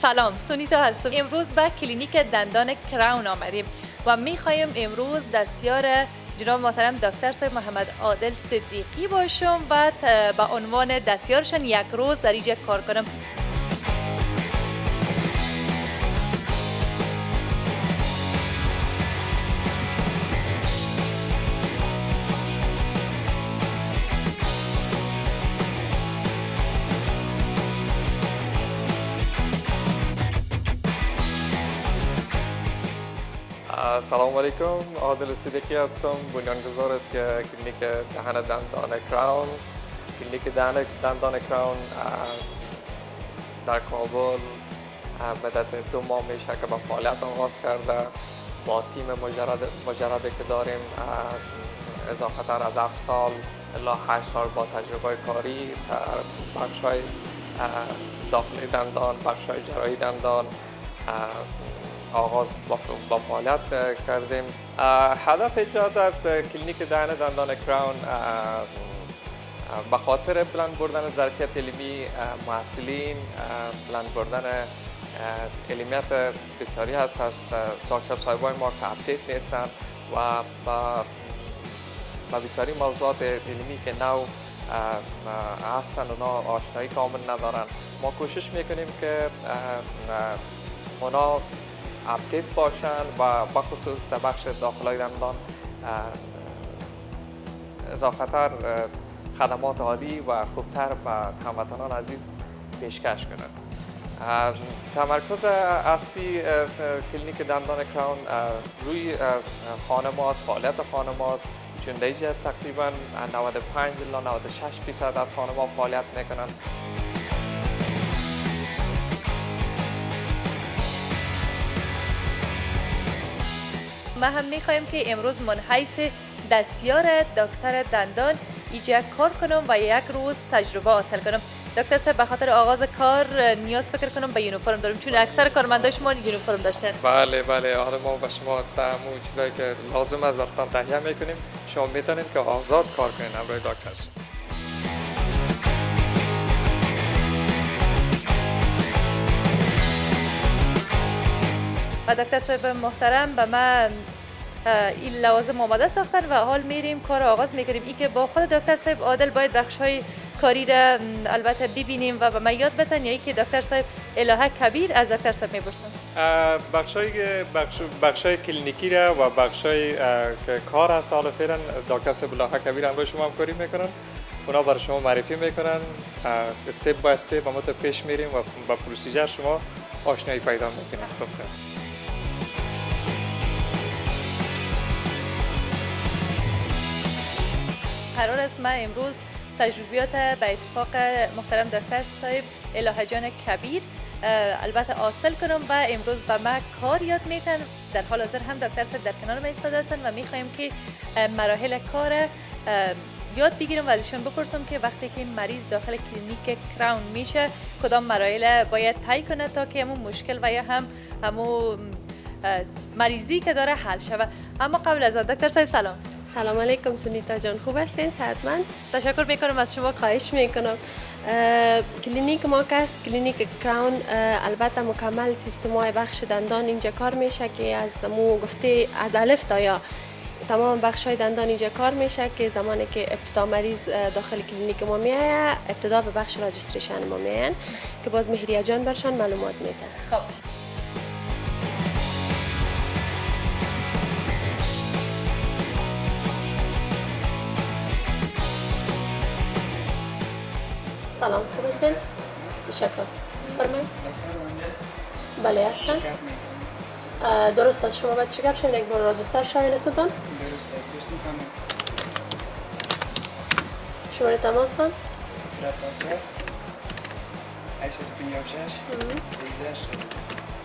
سلام، سونیتا هستم. امروز به کلینیک دندان کراون آمدیم و میخوایم امروز دستیار جناب محترم دکتر صاحب محمد عادل صدیقی باشم و به عنوان دستیارشان یک روز در اینجا کار کنم. سلام علیکم، عادل صدیقی هستم، بنیانگذار کلینیک دهان دندان کراون. کلینیک دندان کراون در کابل مدت 2 ماه میشه که به فعالیت آغاز کرده. با تیم مجردی که داریم اضافه تر از 7 سال الی 8 سال با تجربه کاری در بخش‌های داخلی دندان، بخش‌های جراحی دندان آغاز با فعالیت کردیم. هدف ایجاد از کلینیک دهان دندان کراون به خاطر بلند بردن ظرفیت علمی محصلین، بلند بردن علمیت بسیاری هست از دکتر صاحبای ما که اپدیت نیستن و با بسیاری موضوعات علمی که نو هستن اونا آشنایی کامل ندارن. ما کوشش میکنیم که اونا اپدیت باشن و بخصوص در بخش داخلی دندان اضافه تر خدمات عالی و خوبتر به هموطنان عزیز پیشکش کنند. تمرکز اصلی کلینیک دندان کراون روی خانه ماست، فعالیت خانه ماست، چون دیجا تقریبا 95 الی 96% از خانه ما فعالیت میکنن. ما هم میخوایم که امروز منحیث دستیار دکتر دندان اینجا کار کنم و یک روز تجربه حاصل کنم. دکتر صاحب، به خاطر آغاز کار نیاز فکر کنم به یونیفرم داریم، چون اکثر کارمندای شما یونیفرم داشتن. بله، آره ما به شما تمام چیزایی که لازم است وقتا تهیه میکنیم. شما میتونید که آزاد کار کنید برای دکتر صاحب. و دکتر صاحب محترم به من این لوازم آماده ساختن و حال میریم کار آغاز میکنیم. این که با خود دکتر صاحب عادل باید بخش‌های کاری را البته ببینیم و به من یاد بتن، یا که دکتر صاحب الهه کبیر از دکتر صاحب میپرسن. بخشای کلینیکی را و بخشای کار از حال فعلا دکتر صاحب الهه کبیر هم با شما همکاری میکنن. اونا برای شما معرفی میکنن، استپ بای استپ ما تو پیش میریم و با پروسیجر شما آشنایی پیدا میکنید. قرار است من امروز تجربیات به اتفاق محترم دکتر صاحب الهه جان کبیر البته حاصل کنم و امروز به من کار یاد میتن. در حال حاضر هم دکتر صاحب در کنار ما ایستاده هستن و میخوایم که مراحل کار یاد بگیرم و ازشون بپرسم که وقتی که مریض داخل کلینیک کراون میشه کدام مراحل باید طی کنه تا که همون مشکل و یا همون مریضی که داره حل شود. اما قبل از آن دکتر صاحب سلام. سلام علیکم سونیتا جان، خوب هستین؟ صحتمند؟ تشکر میکنم از شما. خواهش میکنم. کلینیک ما که است کلینیک کراون، البته مکمل سیستم‌های بخش دندان اینجا کار میشه که از مو گفته از الف تا یا تمام بخش‌های دندان اینجا کار میشه که زمانی که ابتدا مریض داخل کلینیک ما میایه ابتدا به بخش راجستریشن ما میاین که باز مهریه جان برشان معلومات میده. خب سلام، خوب هستین؟ تشکر. فرمایید. بله هستم. درست است. شما باید چکاپ شوید، یک بار راجستر شوید. اسمتون؟ درست است. دوستم همه. شماره تماستان؟ 074 856 1380.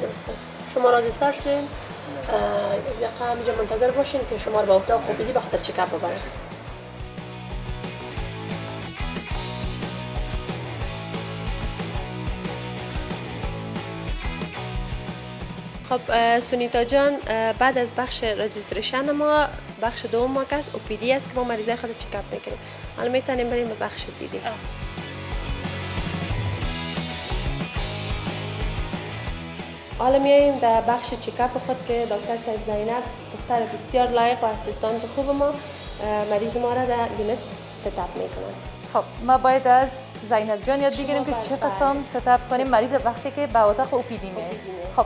درست است. شما راجستر شدین؟ یک دقیقه همینجا منتظر باشین که شما رو به اتاق خوب بدی به خاطر چکاپ ببرن. خب سونیتا جان، بعد از بخش رجیستریشن ما بخش دوم ما که او پی دی است که ما مریضای خود چکاپ میکنیم. حالا میتونیم بریم به بخش پی دی. حالا میاییم در بخش چکاپ خود که دکتر صاحب زینب دختر بسیار لایق و اسیستانت خوب ما مریض ما را در یونت ستاپ میکنن. خب ما باید از زینب جان یاد بگیریم که چه قسم ستاپ کنیم مریض وقتی که به اتاق اوپیدی میاد. خب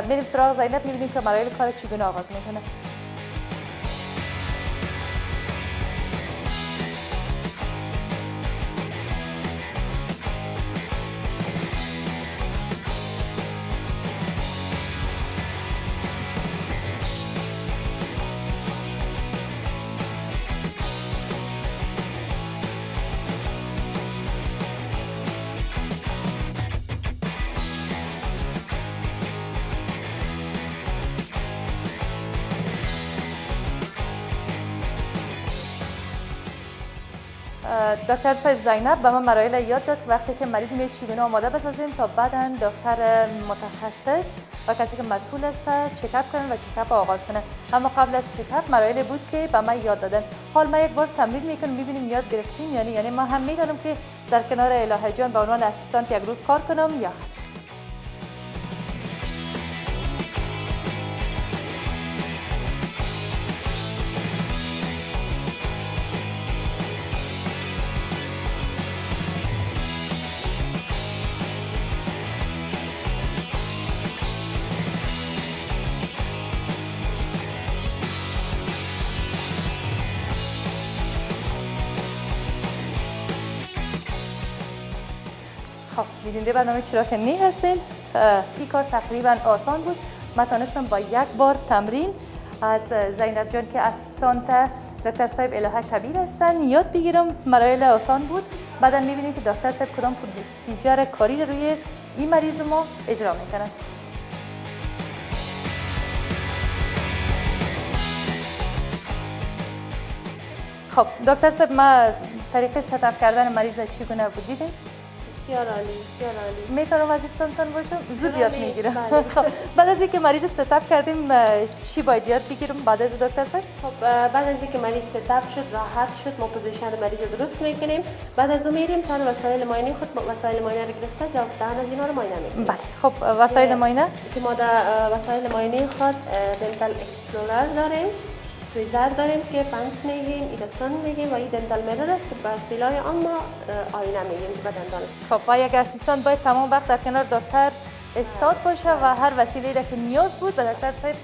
میریم سراغ زینب میبینیم که مراحل کار چگونه آغاز میکنه. دکتر صاحب زینب به من مراحل یاد داد وقتی که مریض میاد چگونه آماده بسازیم تا بعدا دکتر متخصص و کسی که مسئول است چکاپ کنن و چکاپ آغاز کنن. اما قبل از چکاپ مراحل بود که به من یاد دادن. حال ما یک بار تمرین میکنیم میبینیم یاد گرفتیم یعنی ما هم میدانیم که در کنار الهه جان به عنوان اسیستانت یک روز کار کنم یا خب بیننده برنامه چرا که نی هستین. این کار تقریبا آسان بود. من تانستم با یک بار تمرین از زینب جان که اسیستانت دکتر صاحب الهه کبیر هستن یاد بگیرم. مراحل آسان بود. بعدا میبینیم که دکتر صاحب کدام پروسیجر کاری روی این مریض ما اجرا میکنن. خب دکتر صاحب ما طریقه ستاپ کردن مریض چگونه بود دیدین؟ بسیار عالی بسیار عالی. میتونم اسیستانتان باشم؟ زود یاد میگیرم. بله. خب بعد از اینکه مریض ستاپ کردیم چی باید یاد بگیرم بعد از دکتر صاحب؟ خب بعد از اینکه مریض ستاپ شد راحت شد ما پوزیشن مریض رو درست میکنیم. بعد از اون میریم سر وسایل معاینه خود وسایل معاینه رو گرفته جواب دهن از اینا رو معاینه میکنیم. بله خب وسایل معاینه که ما در وسایل معاینه خود دنتال اکسپلورر داریم، تویزر داریم که پنس میگیم، ایدسون میگیم و این دنتال میرر است که بر سپیلای آن ما آینه میگیم که به دندان. خب و یک اسیستانت باید تمام وقت در کنار دکتر استاد باشه و هر وسیله‌ای که نیاز بود به دکتر صاحب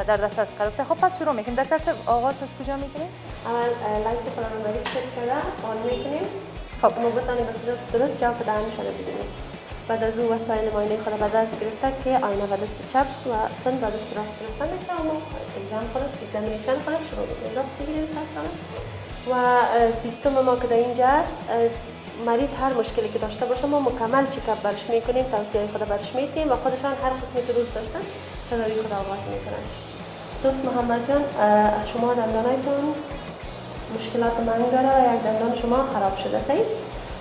در دسترس قرار بده. خب پس شروع میکنیم. دکتر صاحب آغاز از کجا میکنیم؟ اول لایت پلان مریض سیت کرده آن میکنیم. خب ما بتانیم درست جواب دهنش رو ببینیم. بعد از اون وسایل معاینه خود به دست گرفته که آینه به دست چپ و سن به دست راست گرفتن میشه و ما اگزامینیشن خودش شروع میکنیم. راست بگیریم و سیستم ما که در اینجا است مریض هر مشکلی که داشته باشه ما مکمل چکاپ برش میکنیم، توصیه خود برش میدیم و خودشان هر قسمی که دوست داشتن تداوی خود آغاز میکنن. دوست محمد جان از شما دندانایتون مشکلات منگره و یک دندان شما خراب شده است.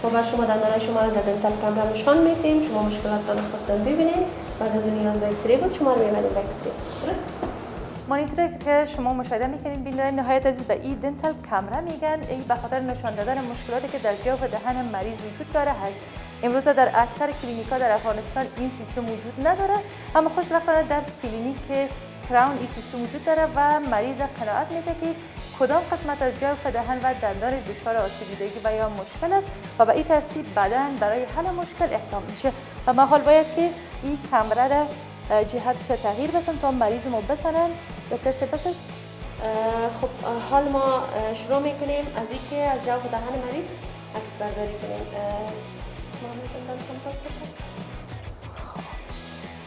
ما بر شما دندان شما رو در دنتال کامرا نشان میدیم، شما مشکلاتتان خودتان ببینید. بعد از نیاز به اکسری بود شما رو میبریم به اکسری. مانیتوری که شما مشاهده میکنید ببینید نهایت عزیز به این دنتال کامرا میگن. این به خاطر نشان دادن مشکلاتی که در جوف دهن مریض وجود داره هست. امروز در اکثر کلینیک‌ها در افغانستان این سیستم وجود نداره، اما خوشبختانه در کلینیک کراون این سیستم وجود داره و مریض قناعت میده که کدام قسمت از جوف دهن و دندان دچار آسیب دیدگی و یا مشکل است و به این ترتیب بدن برای حل مشکل اقدام میشه و ما حال باید که این کامرا را جهتش تغییر بدیم تا مریض ما بتونن دکتر سپس است. خب حال ما شروع میکنیم از اینکه از جوف دهن مریض عکس برداری کنیم.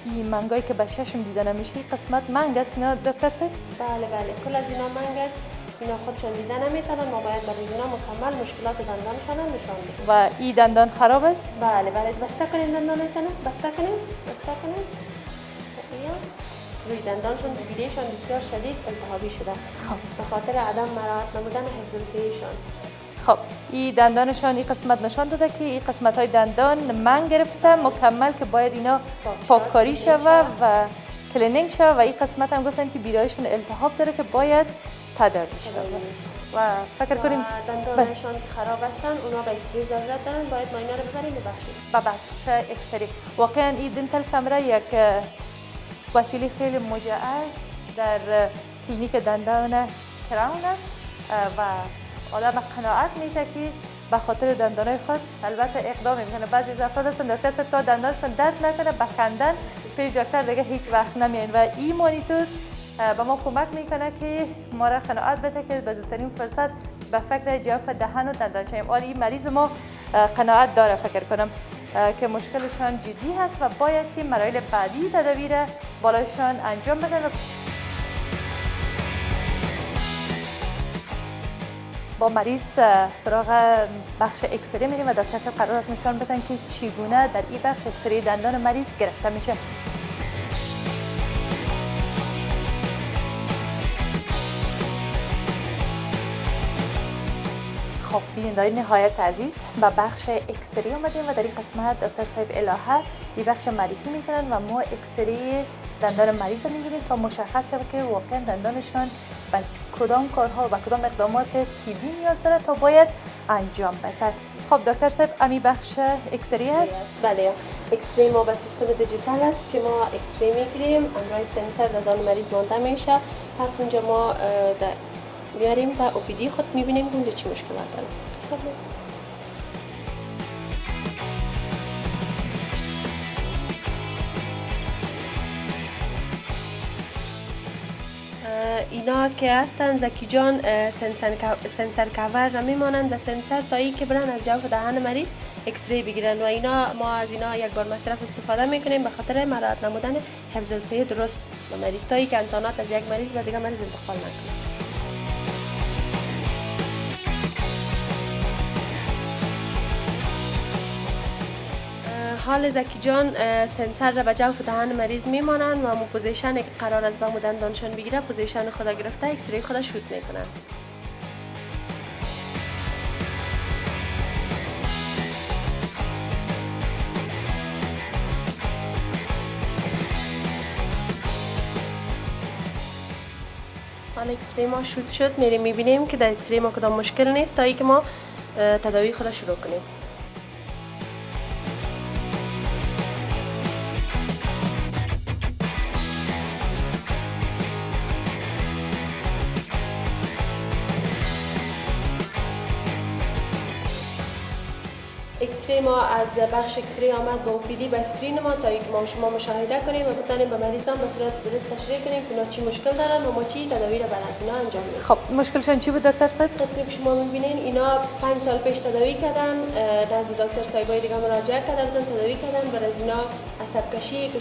این منگایی که به چشم دیده نمیشه این قسمت منگ است اینا دکتر صاحب؟ بله کل از اینا منگ است. اینا خودشان دیده نمیتونن، ما باید برای اینا مکمل مشکلات دندانشان نشان بدیم. و این دندان خراب است؟ بله بسته کنید دندانتون، بسته کنید. روی دندانشان دیدهشان بسیار شدید التهابی شده. خب به خاطر عدم مراعات نمودن حفظ‌الصحه‌شان. خب این دندانشان این قسمت نشان داده که این قسمت های دندان من گرفته مکمل که باید اینا پاککاری شوه و کلینینگ شوه و این قسمت هم گفتن که بیرایشون التهاب داره که باید تداوی شوه. و فکر کنیم دندانشان که خراب هستن اونا به اکسری ضرورت دارن، باید ما اینا رو ببریم ببخشید به بخش اکسری. واقعا این دنتال کامرا یک وسیله خیلی مجهز در کلینیک دندان کراون است و آدم قناعت میده که به خاطر دندانای خود البته اقدام میکنه. بعضی افراد هستن دکتر صاحب تا دندانشون درد نکنه بخندن پیش دکتر دیگه هیچ وقت نمیان و این مانیتور به ما کمک میکنه که ما را قناعت بده که به زودترین فرصت به فکر جوف دهن و دندان شویم. این مریض ما قناعت داره فکر کنم که مشکلشان جدی هست و باید که مراحل بعدی تداوی را بالایشان انجام بدن. با مریض سراغ بخش اکسری میریم و دکتر صاحب قرار است نشان بدن که چگونه در این بخش اکسری دندان مریض گرفته میشه. خب بینندگان نهایت عزیز به بخش اکسری آمدیم و در این قسمت دکتر صاحب الهه این بخش معرفی میکنن و ما اکسری دندان مریض میگیریم تا مشخص شود که واقعا دندانشان به کدام کارها و به کدام اقدامات طبی نیاز داره تا باید انجام بده. خب دکتر صاحب امی بخش اکسری هست؟ بله، اکسری ما به سیستم دیجیتال است که ما اکسری میگیریم، امرای سنسر دندان مریض مانده میشه، پس اونجا ما میاریم تا اوپیدی خود میبینیم که اونجا چی مشکلات داره. اینا که هستن زکی جان سنسر کاور را میمانند و سنسر تا ای که برن از جوف دهن مریض اکسری بگیرن و اینا ما از اینا یک بار مصرف استفاده میکنیم به خاطر مراعات نمودن حفظ الصحه درست و مریض تا ای که انتانات از یک مریض به دیگه مریض انتقال نکنه. حال زکی جان سنسر را به جوف دهن مریض میمانند و مو پوزیشن که قرار است به مو دندانشان بگیره پوزیشن خود گرفته اکسری خود شوت میکنن. حالا اکسری ما شوت شد، میریم میبینیم که در اکسری ما کدام مشکل نیست تا ای که ما تداوی خود شروع کنیم. اکسری ما از بخش اکسری آمد با اوپیدی به اسکرین ما تا اینکه ما شما مشاهده کنیم و بتونیم به مریضان به صورت درست تشریح کنیم که اونا چی مشکل دارن و ما چی تداوی را برای اینا انجام میدیم. خب مشکلشان چی بود دکتر صاحب؟ قسمی که شما میبینین اینا 5 سال پیش تداوی کردن، نزد دکتر صاحبای دیگه مراجعه کردن، تداوی کردن، برای اینا عصب کشی که